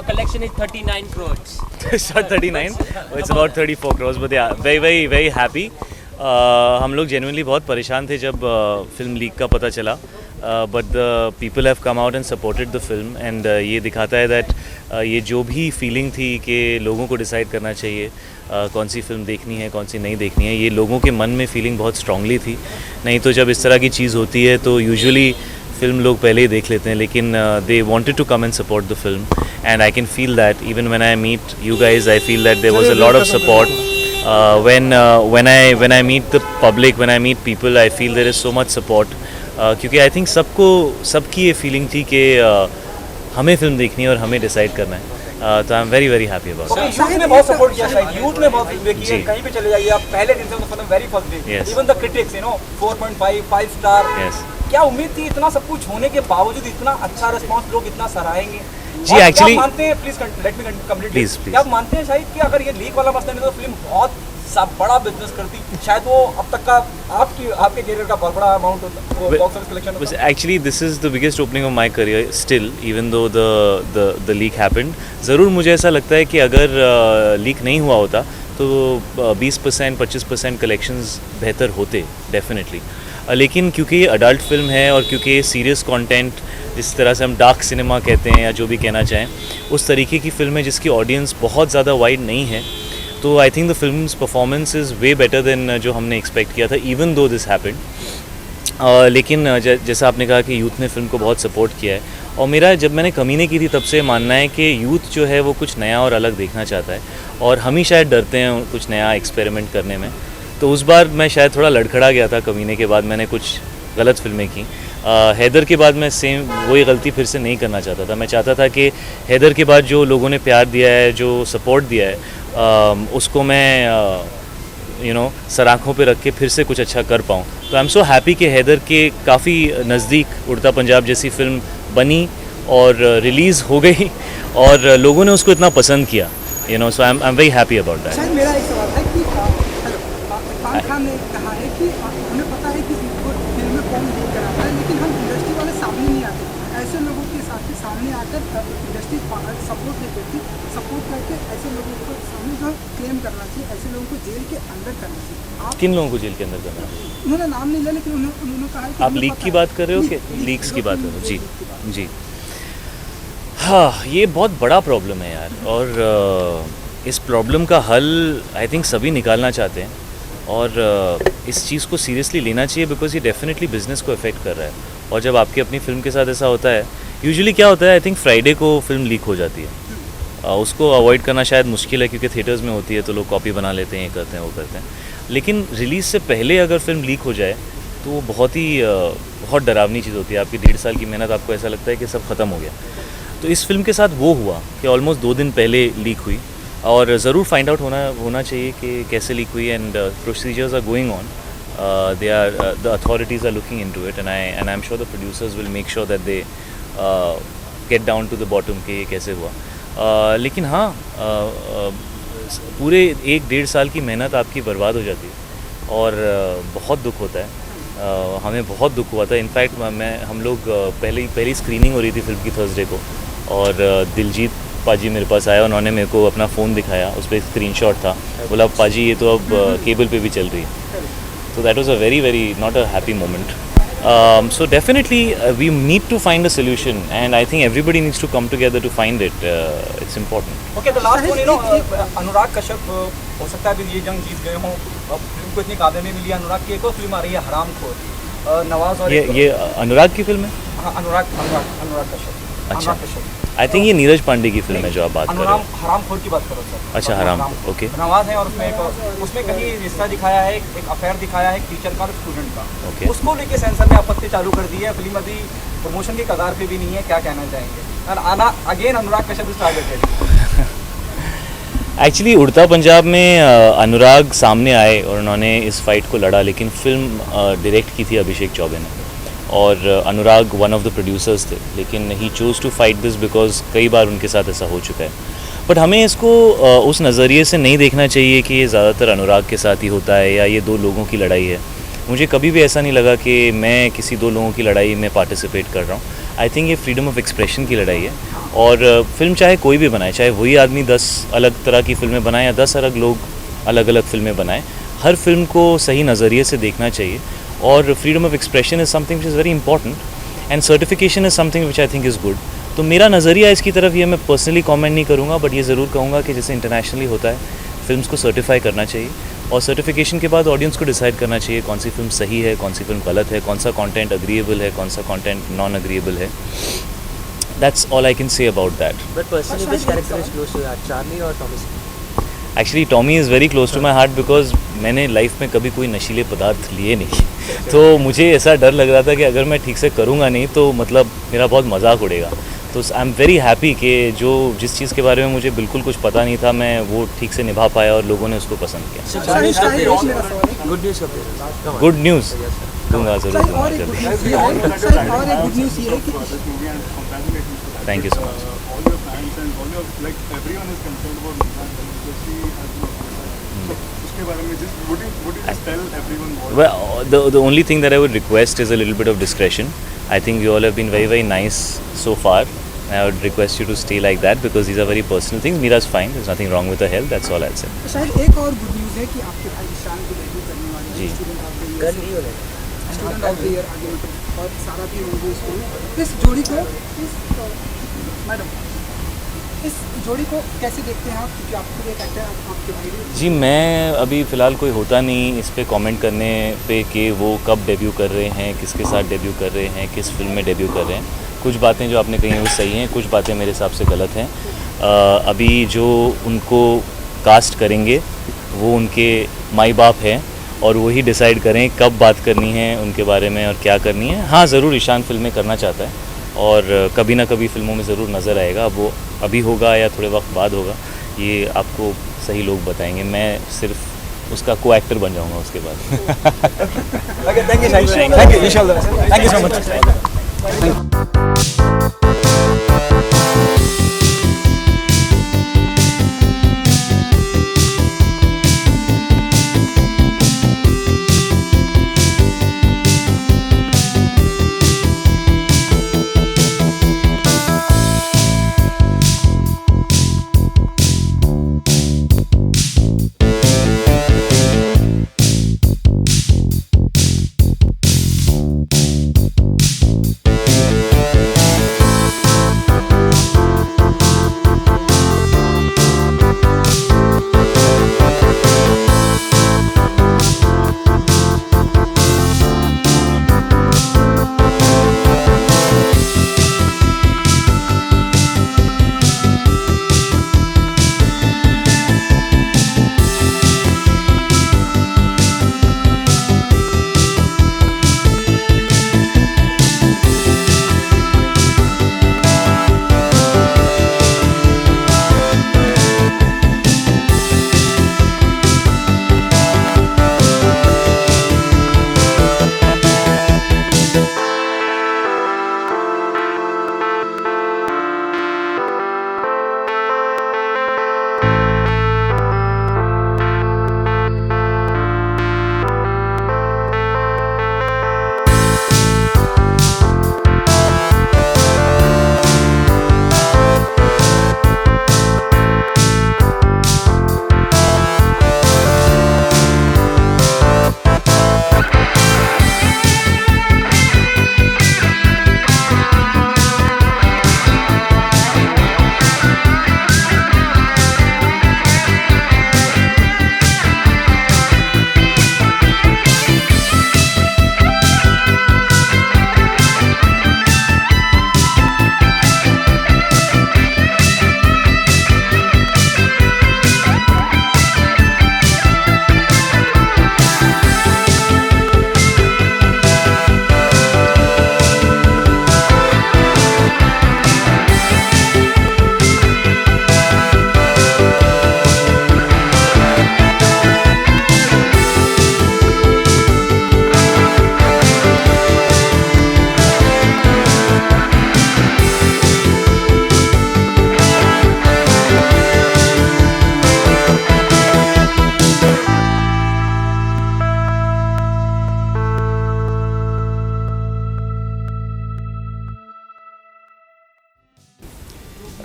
your collection is 39 crores. It's not 39, it's about 34 crores, but yeah, very happy. हम लोग genuinely बहुत परेशान थे जब फिल्म लीक का पता चला, but the people have come out and supported the film, and ये दिखाता है that ये जो भी feeling थी कि लोगों को decide करना चाहिए कौन सी फिल्म देखनी है कौन सी नहीं देखनी है, ये लोगों के मन में feeling बहुत strongly थी. नहीं तो जब इस तरह की चीज़ होती है तो usually फिल्म लोग पहले ही देख लेते हैं, लेकिन they wanted to come and support the film, and I can feel that even when I meet you guys, I feel that there was a lot of support. When I meet the public, when I meet people, I feel there is so much support. क्योंकि I think सबकी ये feeling थी कि हमें film देखनी है और हमें decide करना है. तो आई am very happy about it. Youth ने बहुत सपोर्ट किया, शायद यूथ ने बहुत फिल्म देखी है, कहीं भी चले जाइए आप पहले दिन से तो film very first day, even the critics 4.5 5 star. क्या उम्मीद थी इतना सब कुछ होने के बावजूद इतना अच्छा रिस्पांस, लोग इतना सराहेंगे? जी एक्चुअली मानते हैं, please let me complete, please क्या आप मानते हैं शायद कि अगर ये लीक वाला मसला नहीं तो फिल्म बहुत सब बड़ा बिजनेस करती, शायद वो अब तक का आपके करियर का बहुत बड़ा अमाउंट होता वो बॉक्स ऑफिस कलेक्शन होता? Actually this is the biggest opening of my career still, even though the leak happened. ज़रूर मुझे ऐसा लगता है कि अगर लीक नहीं हुआ होता तो 20% 25% कलेक्शंस बेहतर होते डेफिनेटली. लेकिन क्योंकि ये अडल्ट फिल्म है और क्योंकि ये सीरियस कंटेंट, जिस तरह से हम डार्क सिनेमा कहते हैं या जो भी कहना चाहें, उस तरीके की फिल्म है जिसकी ऑडियंस बहुत ज़्यादा वाइड नहीं है, तो I think the films performance is way better than जो हमने एक्सपेक्ट किया था, इवन दो दिस हैपेंड. लेकिन जैसा आपने कहा कि यूथ ने फिल्म को बहुत सपोर्ट किया है, और मेरा जब मैंने कमीने की थी तब से मानना है कि यूथ जो है वो कुछ नया और अलग देखना चाहता है, और हम ही शायद डरते हैं कुछ नया एक्सपेरिमेंट करने में. तो उस बार मैं शायद थोड़ा लड़खड़ा गया था कमीने के बाद, मैंने कुछ गलत फिल्में की. हैदर के बाद मैं सेम वही गलती फिर से नहीं करना चाहता था. मैं चाहता था कि हैदर के बाद जो लोगों ने प्यार दिया है, जो सपोर्ट दिया है, उसको मैं सराखों पे रख के फिर से कुछ अच्छा कर पाऊँ. तो आई एम सो हैप्पी कि हैदर के काफ़ी नज़दीक उड़ता पंजाब जैसी फ़िल्म बनी और रिलीज़ हो गई और लोगों ने उसको इतना पसंद किया. So I am very happy about that. शायद मेरा एक सवाल है कि इरफान खान ने कहा है कि हमें पता है कि फिल्म में कौन रोल कराता है, लेकिन हम इंडस्ट्री वाले सामने नहीं आते. ऐसे लोगों के साथ सामने आकर इंडस्ट्री सपोर्ट नहीं करती, सपोर्ट करके ऐसे लोगों को सामने जो क्लेम करना चाहिए, ऐसे लोगों को जेल के अंदर करना चाहिए. किन लोगों को जेल के अंदर करना चाहिए? उन्होंने नाम नहीं लिया, लेकिन उन्होंने कहा है कि आप लीक की बात कर रहे हो कि लीक्स की बात कर रहे हो? जी हाँ, ये बहुत बड़ा प्रॉब्लम है यार, और इस प्रॉब्लम का हल आई थिंक सभी निकालना चाहते हैं, और इस चीज़ को सीरियसली लेना चाहिए, बिकॉज ये डेफिनेटली बिजनेस को अफेक्ट कर रहा है. और जब आपकी अपनी फिल्म के साथ ऐसा होता है, यूजुअली क्या होता है, आई थिंक फ्राइडे को फिल्म लीक हो जाती है. उसको अवॉइड करना शायद मुश्किल है क्योंकि थिएटर्स में होती है तो लोग कॉपी बना लेते हैं, ये करते हैं वो करते हैं. लेकिन रिलीज़ से पहले अगर फिल्म लीक हो जाए तो वो बहुत डरावनी चीज़ होती है. आपकी 1.5 साल की मेहनत, आपको ऐसा लगता है कि सब ख़त्म हो गया. तो इस फिल्म के साथ वो हुआ कि ऑलमोस्ट 2 दिन पहले लीक हुई, और ज़रूर फाइंड आउट होना चाहिए कि कैसे लीक हुई. And procedures are going on, the authorities are looking into it, and I am sure the producers will make sure that they get down to the bottom कि ये कैसे हुआ. लेकिन हाँ, पूरे 1-1.5 साल की मेहनत आपकी बर्बाद हो जाती है, और बहुत दुख होता है. हमें बहुत दुख हुआ था. इनफैक्ट हम लोग पहली स्क्रीनिंग हो रही थी फिल्म की थर्सडे को, और दिलजीत पाजी मेरे पास आया, उन्होंने मेरे को अपना फ़ोन दिखाया, उस पर स्क्रीनशॉट था, बोला पाजी ये तो अब केबल पे भी चल रही है. तो that was a very not a happy moment. So definitely we need to find a solution, and I think everybody needs to come together to find it. It's important. Okay, the last one, Anurag Kashyap हो सकता है कि ये जंग जीत गए हों, film को इतनी कामयाबी मिली. अनुराग की एक और फिल्म आ रही है हरामखोर, नवाज और ये अनुराग की फिल्म है? हाँ, अनुराग कश्यप. अच्छा, आई थिंक ये नीरज पांडे की फिल्म है जो आप बात कर रहे हो. हरामखोर की बात करो सर. अच्छा, हराम, ओके. नवाज है, और उसमें कहीं रिश्ता दिखाया है, एक अफेयर दिखाया है एक टीचर का और स्टूडेंट का. ओके. उसको लेके सेंसर ने आपत्ति चालू कर दी है. फिल्म अभी प्रमोशन की कगार पे भी नहीं है, क्या कहना चाहेंगे? और आना again Anurag Kashyap is targeted. Actually उड़ता पंजाब में अनुराग सामने आए और उन्होंने इस फाइट को लड़ा, लेकिन फिल्म डायरेक्ट की थी अभिषेक चौबे ने, और Anurag one of the producers थे, लेकिन he choose to fight this because कई बार उनके साथ ऐसा हो चुका है. बट हमें इसको उस नज़रिए से नहीं देखना चाहिए कि ये ज़्यादातर अनुराग के साथ ही होता है या ये 2 लोगों की लड़ाई है. मुझे कभी भी ऐसा नहीं लगा कि मैं किसी 2 लोगों की लड़ाई में पार्टिसिपेट कर रहा हूँ. आई थिंक ये फ्रीडम ऑफ एक्सप्रेशन की लड़ाई है। और फिल्म चाहे कोई भी बनाए, चाहे वही आदमी 10 अलग तरह की फिल्में बनाए या 10 अलग लोग अलग अलग फिल्में बनाए, हर फिल्म को सही नज़रिए से देखना चाहिए। और freedom of expression is something which is very important and certification is something which I think is good. तो मेरा नज़रिया इसकी तरफ ये, मैं पर्सनली कमेंट नहीं करूँगा, बट ये ज़रूर कहूँगा कि जैसे इंटरनेशनली होता है, फिल्म्स को सर्टिफाई करना चाहिए और सर्टिफिकेशन के बाद ऑडियंस को डिसाइड करना चाहिए कौन सी फिल्म सही है, कौन सी फिल्म गलत है, कौन सा कंटेंट अग्रीएबल है, कौन सा कंटेंट नॉन अग्रीएबल है। That's all I can say about that. But personally, which character is close to your heart, Charlie or Tommy? Actually, Tommy is very close to my heart because मैंने life में कभी कोई नशीले पदार्थ लिए नहीं तो मुझे ऐसा डर लग रहा था कि अगर मैं ठीक से करूँगा नहीं तो मतलब मेरा बहुत मजाक उड़ेगा। तो आई एम वेरी हैप्पी कि जिस चीज़ के बारे में मुझे बिल्कुल कुछ पता नहीं था, मैं वो ठीक से निभा पाया और लोगों ने उसको पसंद किया। गुड न्यूज़ दूंगा, ज़रूर दूंगा जल्दी। Thank you so much. Well, the only thing that I would request is a little bit of discretion. I think you all have been very, very nice so far. I would request you to stay like that because these are very personal things. Mira's fine. There's nothing wrong with her health. That's all I'll say. शायद एक और good news है कि आपके भाई ईशान भी debut करने वाले जी। हैं स्टूडेंट ऑफ द ईयर आगे और सारा भी होंगे स्कूल। इस जोड़ी को इस जोड़ी को कैसे देखते हैं आप, क्योंकि आपको एक एक्टर आपके भाई भी। जी, मैं अभी फ़िलहाल कोई होता नहीं इस पे कमेंट करने पे कि वो कब डेब्यू कर रहे हैं, किसके साथ डेब्यू कर रहे हैं, किस फिल्म में डेब्यू कर रहे हैं। कुछ बातें जो आपने कही हैं वो सही हैं, कुछ बातें मेरे हिसाब से गलत हैं। अभी जो उनको कास्ट करेंगे वो उनके माई बाप हैं और वही डिसाइड करें कब बात करनी है उनके बारे में और क्या करनी है। हाँ, ज़रूर ईशान फिल्में करना चाहता है और कभी ना कभी फिल्मों में ज़रूर नज़र आएगा। अब वो अभी होगा या थोड़े वक्त बाद होगा, ये आपको सही लोग बताएंगे। मैं सिर्फ उसका को एक्टर बन जाऊंगा उसके बाद। Okay, thank you, thank you, inshallah. Thank you so much.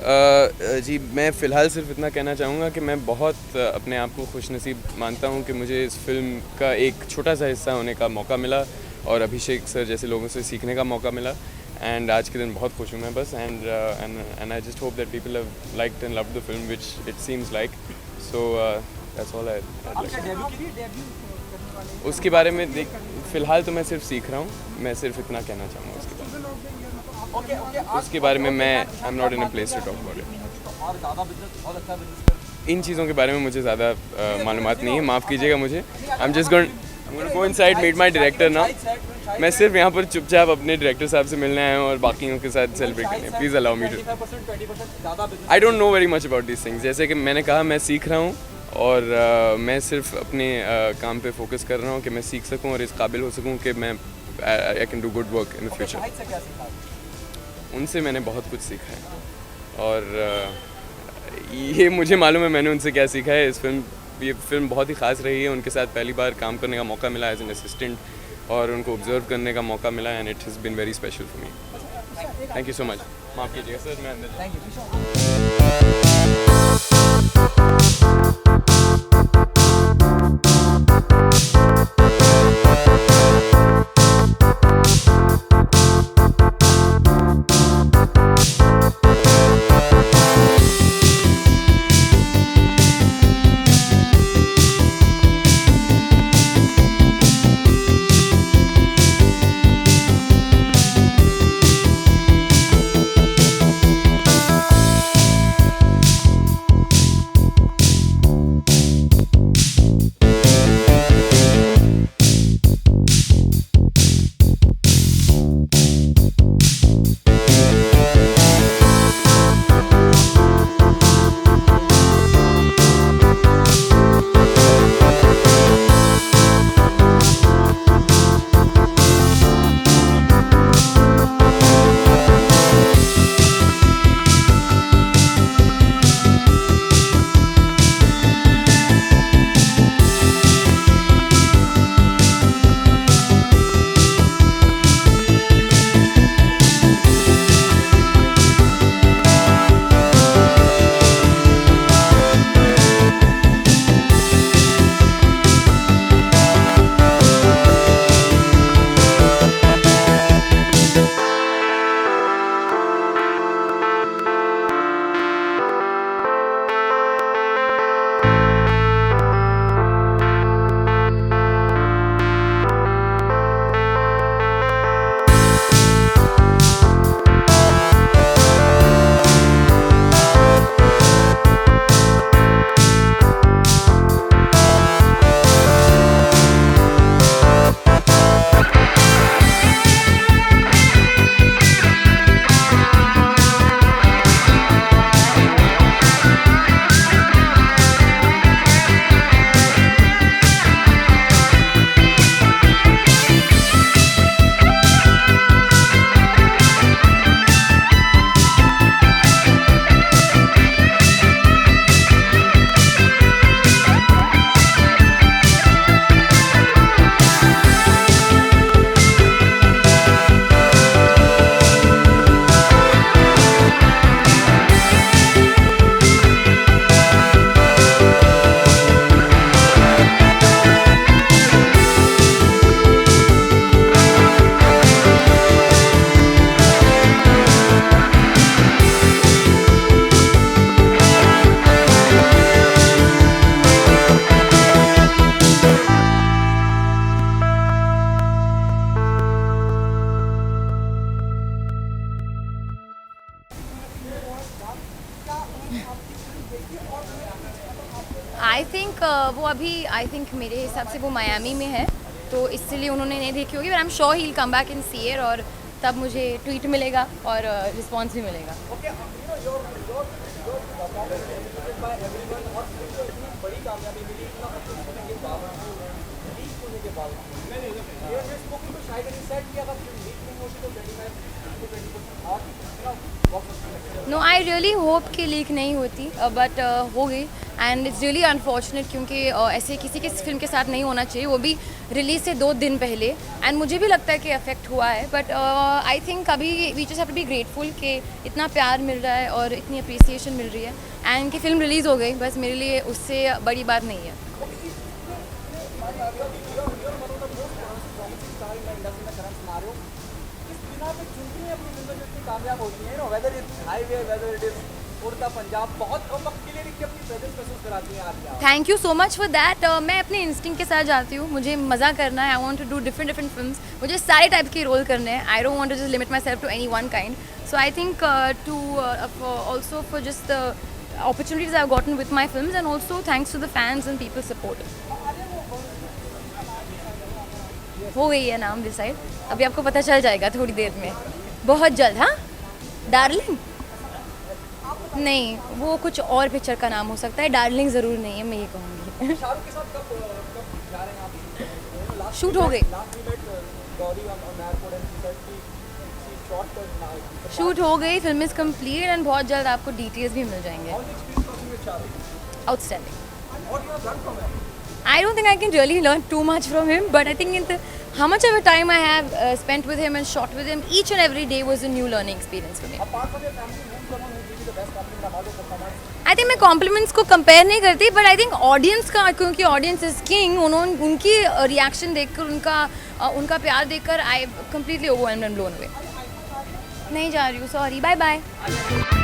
जी मैं फ़िलहाल सिर्फ इतना कहना चाहूँगा कि मैं बहुत अपने आप को खुशनसीब मानता हूँ कि मुझे इस फिल्म का एक छोटा सा हिस्सा होने का मौका मिला और अभिषेक सर जैसे लोगों से सीखने का मौका मिला। एंड आज के दिन बहुत खुश हूँ मैं बस। And I just hope that people have liked and loved the film which it seems like. So that's all उसके बारे में फ़िलहाल तो मैं सिर्फ सीख रहा हूँ, मैं सिर्फ इतना कहना चाहूँगा उसके बारे में। उसके बारे में मैं I am not in a place to talk about it. इन चीज़ों के बारे में मुझे ज़्यादा मालूमात नहीं है, माफ़ कीजिएगा मुझे। I am just going go inside meet my director now. मैं सिर्फ यहाँ पर चुपचाप अपने डायरेक्टर साहब से मिलने आया हूँ और बाकियों के साथ सेलिब्रेट करने। Please allow me to. I don't know very much about this things. जैसे कि मैंने कहा मैं सीख रहा हूँ और मैं सिर्फ अपने काम पे फोकस कर रहा हूँ कि मैं सीख सकूँ और इस काबिल हो सकूँ कि मैं I can do good work in the future. उनसे मैंने बहुत कुछ सीखा है और ये मुझे मालूम है मैंने उनसे क्या सीखा है। ये फिल्म बहुत ही ख़ास रही है। उनके साथ पहली बार काम करने का मौका मिला एज एन असिस्टेंट और उनको ऑब्जर्व करने का मौका मिला and it has been very special for me. Thank you so much. माफ़ कीजिएगा सर, मैं अंदर। आई थिंक वो अभी आई थिंक मेरे हिसाब से वो मायामी में है तो इसलिए उन्होंने नहीं देखी होगी, but I am sure he will come back in see it और तब मुझे ट्वीट मिलेगा और रिस्पॉन्स भी मिलेगा। नो आई रियली होप कि लीक नहीं होती बट हो गई एंड इट्स रियली अनफॉर्चुनेट क्योंकि ऐसे किसी के फिल्म के साथ नहीं होना चाहिए, वो भी रिलीज से 2 दिन पहले। एंड मुझे भी लगता है कि अफेक्ट हुआ है, बट आई थिंक अभी we just have to be grateful कि इतना प्यार मिल रहा है और इतनी अप्रिसिएशन मिल रही है एंड कि फिल्म रिलीज़ हो गई, बस मेरे लिए उससे बड़ी बात नहीं है। कामयाब होती है, whether is highway, whether it is Udta Punjab, बहुत कम वक्त के लिए भी अपनी प्रेजेंस महसूस कराती हैं आप। Thank you so much for that. मैं अपने इंस्टिंक्ट के साथ जाती हूँ, मुझे मज़ा करना है। I want to do different films, मुझे सारे टाइप के रोल करने हैं। I don't want to just limit myself to any one kind. So I think to also for just the opportunities I've gotten with my films and also thanks to the fans and people support. हो गई है नाम decide, अभी आपको पता चल जाएगा थोड़ी देर में, बहुत जल्द। हाँ, डार्लिंग नहीं, वो कुछ और पिक्चर का नाम हो सकता है, डार्लिंग ज़रूर नहीं है, मैं ये कहूँगी। शाहरुख के साथ कब जा रहे हैं आप? शूट हो गई, शूट हो गई, फिल्म इज़ कम्प्लीट एंड बहुत जल्द आपको डिटेल्स भी मिल जाएंगे। Outstanding. I don't think I can really learn too much from him, but I think how much of a time I have spent with him and shot with him, each and every day was a new learning experience for me. I think मैं compliments को compare नहीं करती, but I think audience का, क्योंकि audience is king, उनकी reaction देखकर, उनका प्यार देखकर I completely overwhelmed and blown away. नहीं जा रही हूँ, sorry, bye bye.